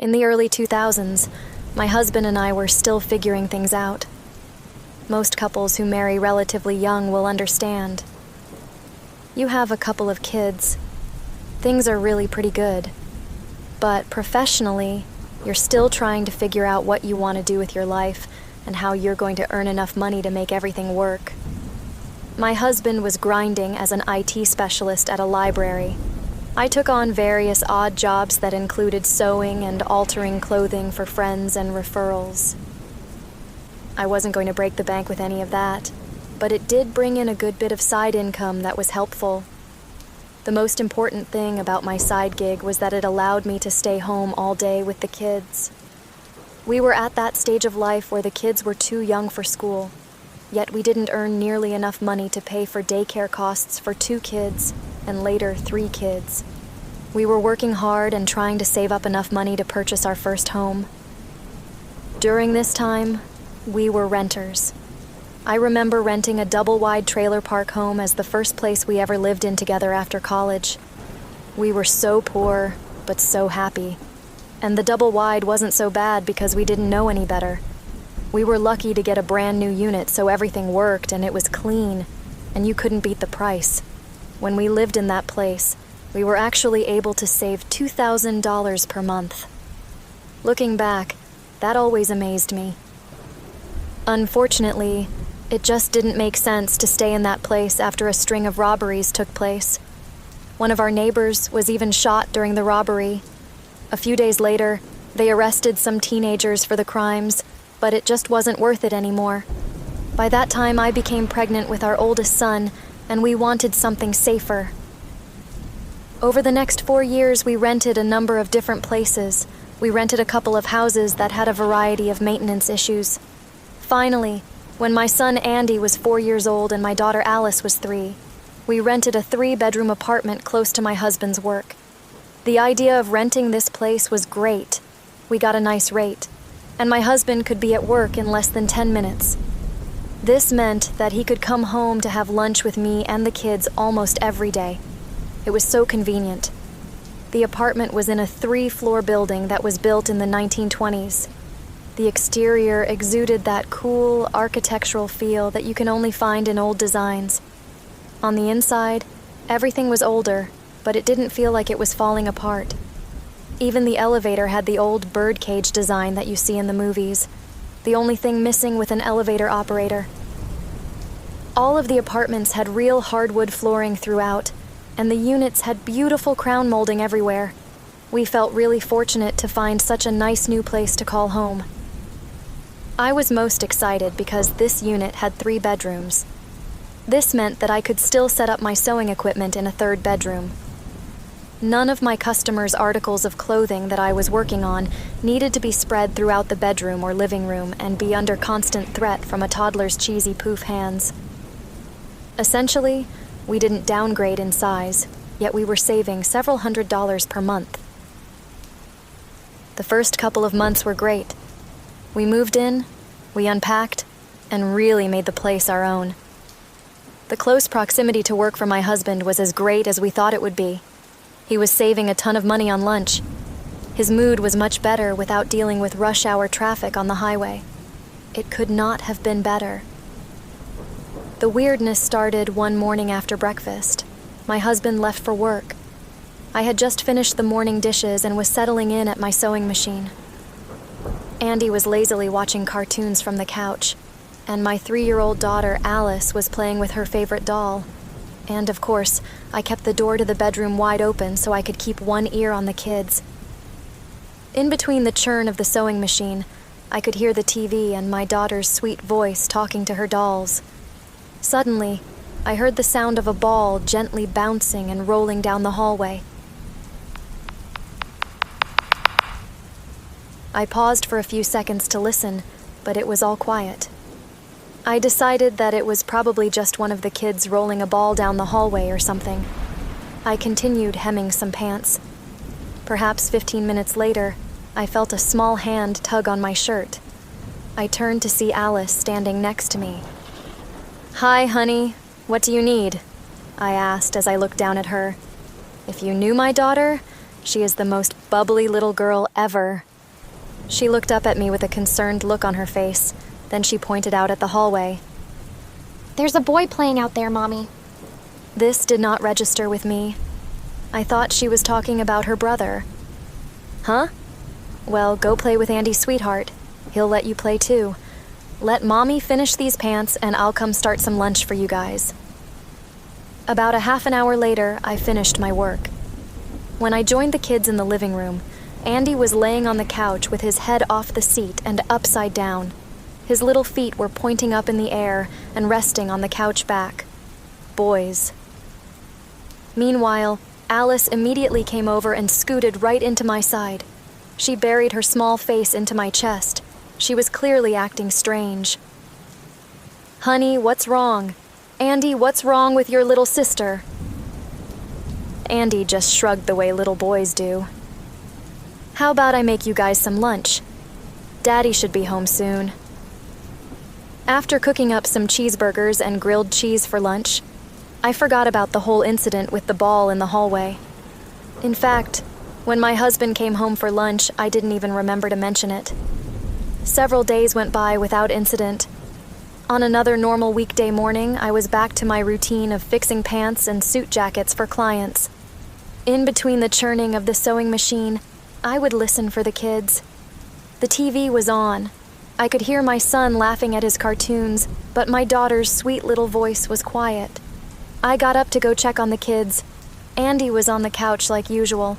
In the early 2000s, my husband and I were still figuring things out. Most couples who marry relatively young will understand. You have a couple of kids. Things are really pretty good. But professionally, you're still trying to figure out what you want to do with your life and how you're going to earn enough money to make everything work. My husband was grinding as an IT specialist at a library. I took on various odd jobs that included sewing and altering clothing for friends and referrals. I wasn't going to break the bank with any of that, but it did bring in a good bit of side income that was helpful. The most important thing about my side gig was that it allowed me to stay home all day with the kids. We were at that stage of life where the kids were too young for school, yet we didn't earn nearly enough money to pay for daycare costs for 2 kids and later 3 kids. We were working hard and trying to save up enough money to purchase our first home. During this time, we were renters. I remember renting a double-wide trailer park home as the first place we ever lived in together after college. We were so poor, but so happy. And the double-wide wasn't so bad because we didn't know any better. We were lucky to get a brand new unit so everything worked and it was clean, and you couldn't beat the price. When we lived in that place, we were actually able to save $2,000 per month. Looking back, that always amazed me. Unfortunately, it just didn't make sense to stay in that place after a string of robberies took place. One of our neighbors was even shot during the robbery. A few days later, they arrested some teenagers for the crimes, but it just wasn't worth it anymore. By that time, I became pregnant with our oldest son, and we wanted something safer. Over the next 4 years, we rented a number of different places. We rented a couple of houses that had a variety of maintenance issues. Finally, when my son Andy was 4 years old and my daughter Alice was 3, we rented a 3-bedroom apartment close to my husband's work. The idea of renting this place was great. We got a nice rate, and my husband could be at work in less than 10 minutes. This meant that he could come home to have lunch with me and the kids almost every day. It was so convenient. The apartment was in a 3-floor building that was built in the 1920s. The exterior exuded that cool architectural feel that you can only find in old designs. On the inside, everything was older, but it didn't feel like it was falling apart. Even the elevator had the old birdcage design that you see in the movies, the only thing missing with an elevator operator. All of the apartments had real hardwood flooring throughout, and the units had beautiful crown molding everywhere. We felt really fortunate to find such a nice new place to call home. I was most excited because this unit had 3 bedrooms. This meant that I could still set up my sewing equipment in a 3rd bedroom. None of my customers' articles of clothing that I was working on needed to be spread throughout the bedroom or living room and be under constant threat from a toddler's cheesy poof hands. Essentially, we didn't downgrade in size, yet we were saving several $100s per month. The first couple of months were great. We moved in, we unpacked, and really made the place our own. The close proximity to work for my husband was as great as we thought it would be. He was saving a ton of money on lunch. His mood was much better without dealing with rush hour traffic on the highway. It could not have been better. The weirdness started one morning after breakfast. My husband left for work. I had just finished the morning dishes and was settling in at my sewing machine. Andy was lazily watching cartoons from the couch, and my 3-year-old daughter, Alice, was playing with her favorite doll. And of course, I kept the door to the bedroom wide open so I could keep one ear on the kids. In between the churn of the sewing machine, I could hear the TV and my daughter's sweet voice talking to her dolls. Suddenly, I heard the sound of a ball gently bouncing and rolling down the hallway. I paused for a few seconds to listen, but it was all quiet. I decided that it was probably just one of the kids rolling a ball down the hallway or something. I continued hemming some pants. Perhaps 15 minutes later, I felt a small hand tug on my shirt. I turned to see Alice standing next to me. "Hi, honey. What do you need?" I asked as I looked down at her. If you knew my daughter, she is the most bubbly little girl ever. She looked up at me with a concerned look on her face. Then she pointed out at the hallway. There's a boy playing out there, Mommy. This did not register with me. I thought she was talking about her brother. Huh? Well, go play with Andy's sweetheart. He'll let you play too. Let Mommy finish these pants and I'll come start some lunch for you guys. About a half an hour later, I finished my work. When I joined the kids in the living room, Andy was laying on the couch with his head off the seat and upside down. His little feet were pointing up in the air and resting on the couch back. Boys. Meanwhile, Alice immediately came over and scooted right into my side. She buried her small face into my chest. She was clearly acting strange. Honey, what's wrong? Andy, what's wrong with your little sister? Andy just shrugged the way little boys do. How about I make you guys some lunch? Daddy should be home soon. After cooking up some cheeseburgers and grilled cheese for lunch, I forgot about the whole incident with the ball in the hallway. In fact, when my husband came home for lunch, I didn't even remember to mention it. Several days went by without incident. On another normal weekday morning, I was back to my routine of fixing pants and suit jackets for clients. In between the churning of the sewing machine, I would listen for the kids. The TV was on. I could hear my son laughing at his cartoons, but my daughter's sweet little voice was quiet. I got up to go check on the kids. Andy was on the couch like usual.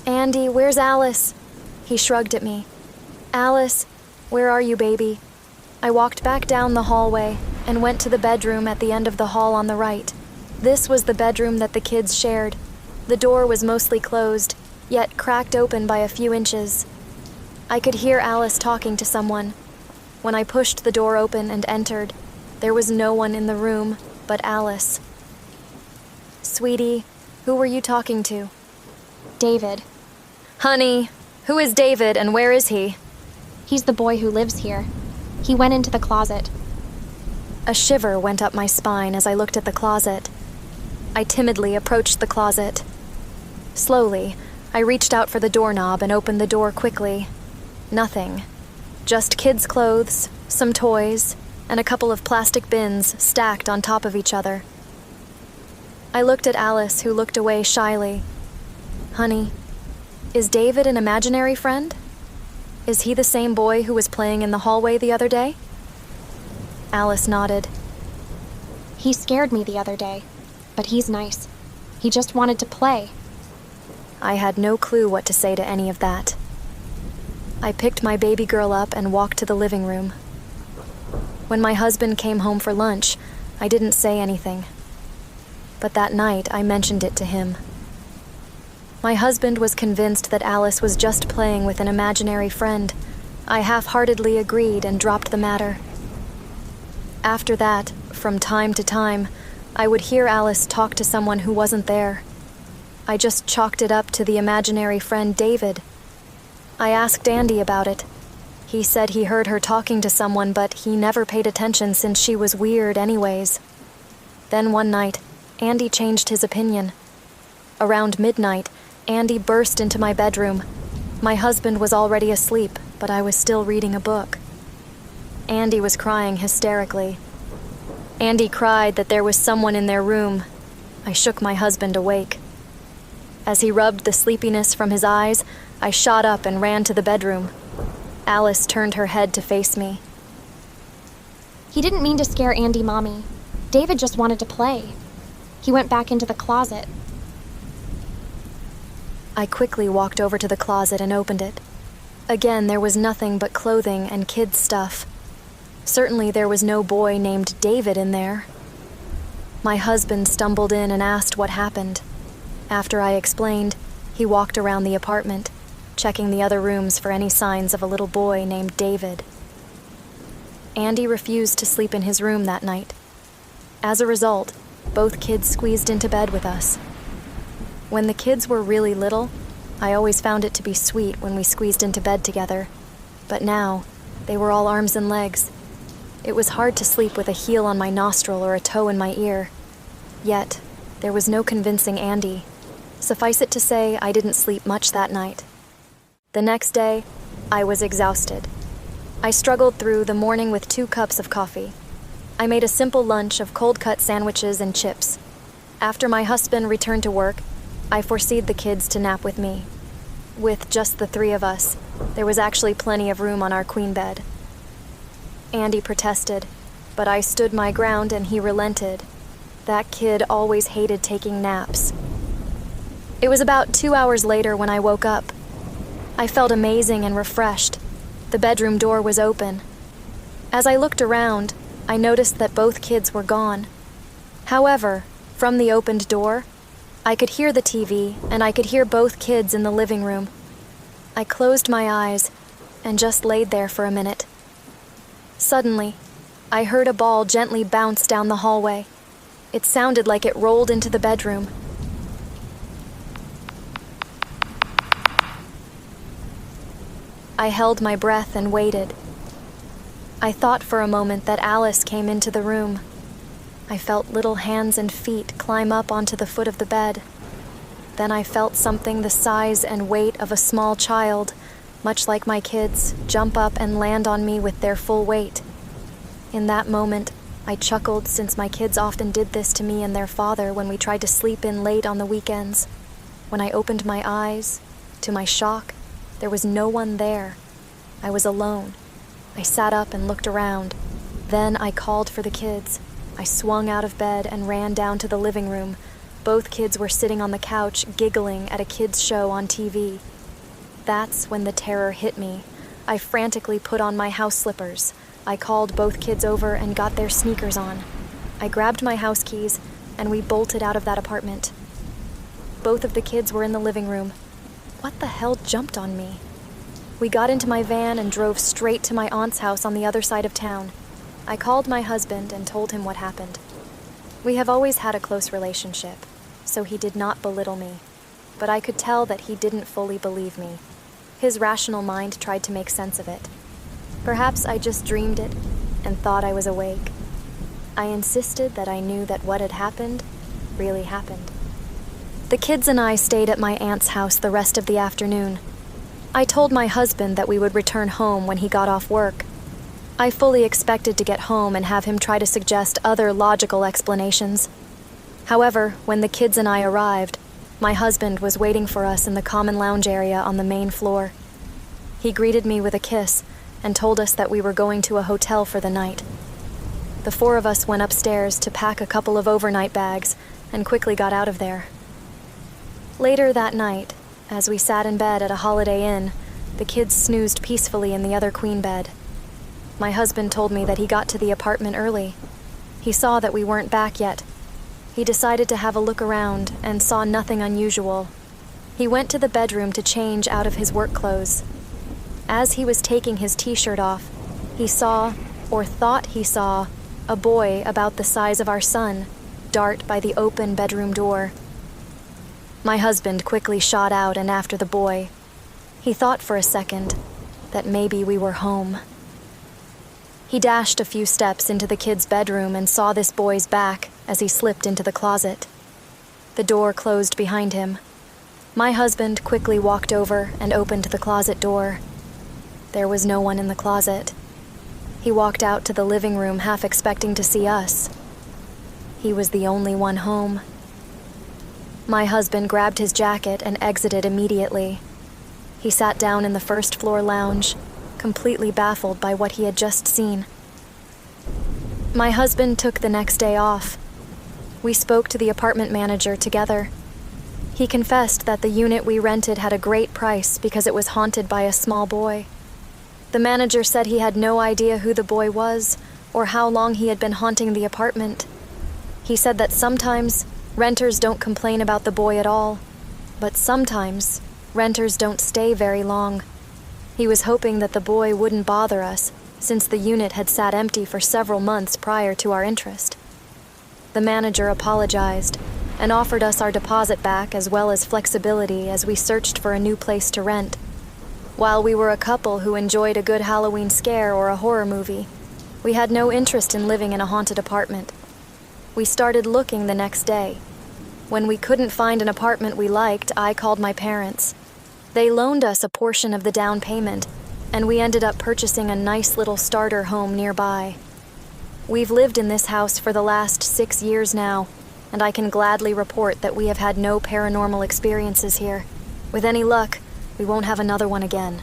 Andy, where's Alice? He shrugged at me. Alice, where are you, baby? I walked back down the hallway and went to the bedroom at the end of the hall on the right. This was the bedroom that the kids shared. The door was mostly closed, yet cracked open by a few inches. I could hear Alice talking to someone. When I pushed the door open and entered, there was no one in the room but Alice. Sweetie, who were you talking to? David. Honey, who is David and where is he? He's the boy who lives here. He went into the closet. A shiver went up my spine as I looked at the closet. I timidly approached the closet. Slowly, I reached out for the doorknob and opened the door quickly. Nothing. Just kids' clothes, some toys, and a couple of plastic bins stacked on top of each other. I looked at Alice, who looked away shyly. Honey, is David an imaginary friend? Is he the same boy who was playing in the hallway the other day? Alice nodded. He scared me the other day, but he's nice. He just wanted to play. I had no clue what to say to any of that. I picked my baby girl up and walked to the living room. When my husband came home for lunch, I didn't say anything. But that night, I mentioned it to him. My husband was convinced that Alice was just playing with an imaginary friend. I half-heartedly agreed and dropped the matter. After that, from time to time, I would hear Alice talk to someone who wasn't there. I just chalked it up to the imaginary friend David. I asked Andy about it. He said he heard her talking to someone, but he never paid attention since she was weird anyways. Then one night, Andy changed his opinion. Around midnight, Andy burst into my bedroom. My husband was already asleep, but I was still reading a book. Andy was crying hysterically. Andy cried that there was someone in their room. I shook my husband awake. As he rubbed the sleepiness from his eyes, I shot up and ran to the bedroom. Alice turned her head to face me. He didn't mean to scare Andy, Mommy. David just wanted to play. He went back into the closet. I quickly walked over to the closet and opened it. Again, there was nothing but clothing and kids' stuff. Certainly there was no boy named David in there. My husband stumbled in and asked what happened. After I explained, he walked around the apartment, checking the other rooms for any signs of a little boy named David. Andy refused to sleep in his room that night. As a result, both kids squeezed into bed with us. When the kids were really little, I always found it to be sweet when we squeezed into bed together. But now, they were all arms and legs. It was hard to sleep with a heel on my nostril or a toe in my ear. Yet, there was no convincing Andy. Suffice it to say, I didn't sleep much that night. The next day, I was exhausted. I struggled through the morning with 2 cups of coffee. I made a simple lunch of cold-cut sandwiches and chips. After my husband returned to work, I forced the kids to nap with me. With just the 3 of us, there was actually plenty of room on our queen bed. Andy protested, but I stood my ground and he relented. That kid always hated taking naps. It was about 2 hours later when I woke up. I felt amazing and refreshed. The bedroom door was open. As I looked around, I noticed that both kids were gone. However, from the opened door, I could hear the TV and I could hear both kids in the living room. I closed my eyes and just laid there for a minute. Suddenly, I heard a ball gently bounce down the hallway. It sounded like it rolled into the bedroom. I held my breath and waited. I thought for a moment that Alice came into the room. I felt little hands and feet climb up onto the foot of the bed. Then I felt something the size and weight of a small child, much like my kids, jump up and land on me with their full weight. In that moment, I chuckled since my kids often did this to me and their father when we tried to sleep in late on the weekends. When I opened my eyes, to my shock, there was no one there. I was alone. I sat up and looked around. Then I called for the kids. I swung out of bed and ran down to the living room. Both kids were sitting on the couch, giggling at a kids' show on TV. That's when the terror hit me. I frantically put on my house slippers. I called both kids over and got their sneakers on. I grabbed my house keys, and we bolted out of that apartment. Both of the kids were in the living room. What the hell jumped on me? We got into my van and drove straight to my aunt's house on the other side of town. I called my husband and told him what happened. We have always had a close relationship, so he did not belittle me, but I could tell that he didn't fully believe me. His rational mind tried to make sense of it. Perhaps I just dreamed it and thought I was awake. I insisted that I knew that what had happened really happened. The kids and I stayed at my aunt's house the rest of the afternoon. I told my husband that we would return home when he got off work. I fully expected to get home and have him try to suggest other logical explanations. However, when the kids and I arrived, my husband was waiting for us in the common lounge area on the main floor. He greeted me with a kiss and told us that we were going to a hotel for the night. The 4 of us went upstairs to pack a couple of overnight bags and quickly got out of there. Later that night, as we sat in bed at a Holiday Inn, the kids snoozed peacefully in the other queen bed. My husband told me that he got to the apartment early. He saw that we weren't back yet. He decided to have a look around and saw nothing unusual. He went to the bedroom to change out of his work clothes. As he was taking his t-shirt off, he saw, or thought he saw, a boy about the size of our son dart by the open bedroom door. My husband quickly shot out and after the boy. He thought for a second that maybe we were home. He dashed a few steps into the kid's bedroom and saw this boy's back as he slipped into the closet. The door closed behind him. My husband quickly walked over and opened the closet door. There was no one in the closet. He walked out to the living room half expecting to see us. He was the only one home. My husband grabbed his jacket and exited immediately. He sat down in the first floor lounge, completely baffled by what he had just seen. My husband took the next day off. We spoke to the apartment manager together. He confessed that the unit we rented had a great price because it was haunted by a small boy. The manager said he had no idea who the boy was or how long he had been haunting the apartment. He said that sometimes renters don't complain about the boy at all, but sometimes renters don't stay very long. He was hoping that the boy wouldn't bother us, since the unit had sat empty for several months prior to our interest. The manager apologized and offered us our deposit back as well as flexibility as we searched for a new place to rent. While we were a couple who enjoyed a good Halloween scare or a horror movie, we had no interest in living in a haunted apartment. We started looking the next day. When we couldn't find an apartment we liked, I called my parents. They loaned us a portion of the down payment, and we ended up purchasing a nice little starter home nearby. We've lived in this house for the last 6 years now, and I can gladly report that we have had no paranormal experiences here. With any luck, we won't have another one again.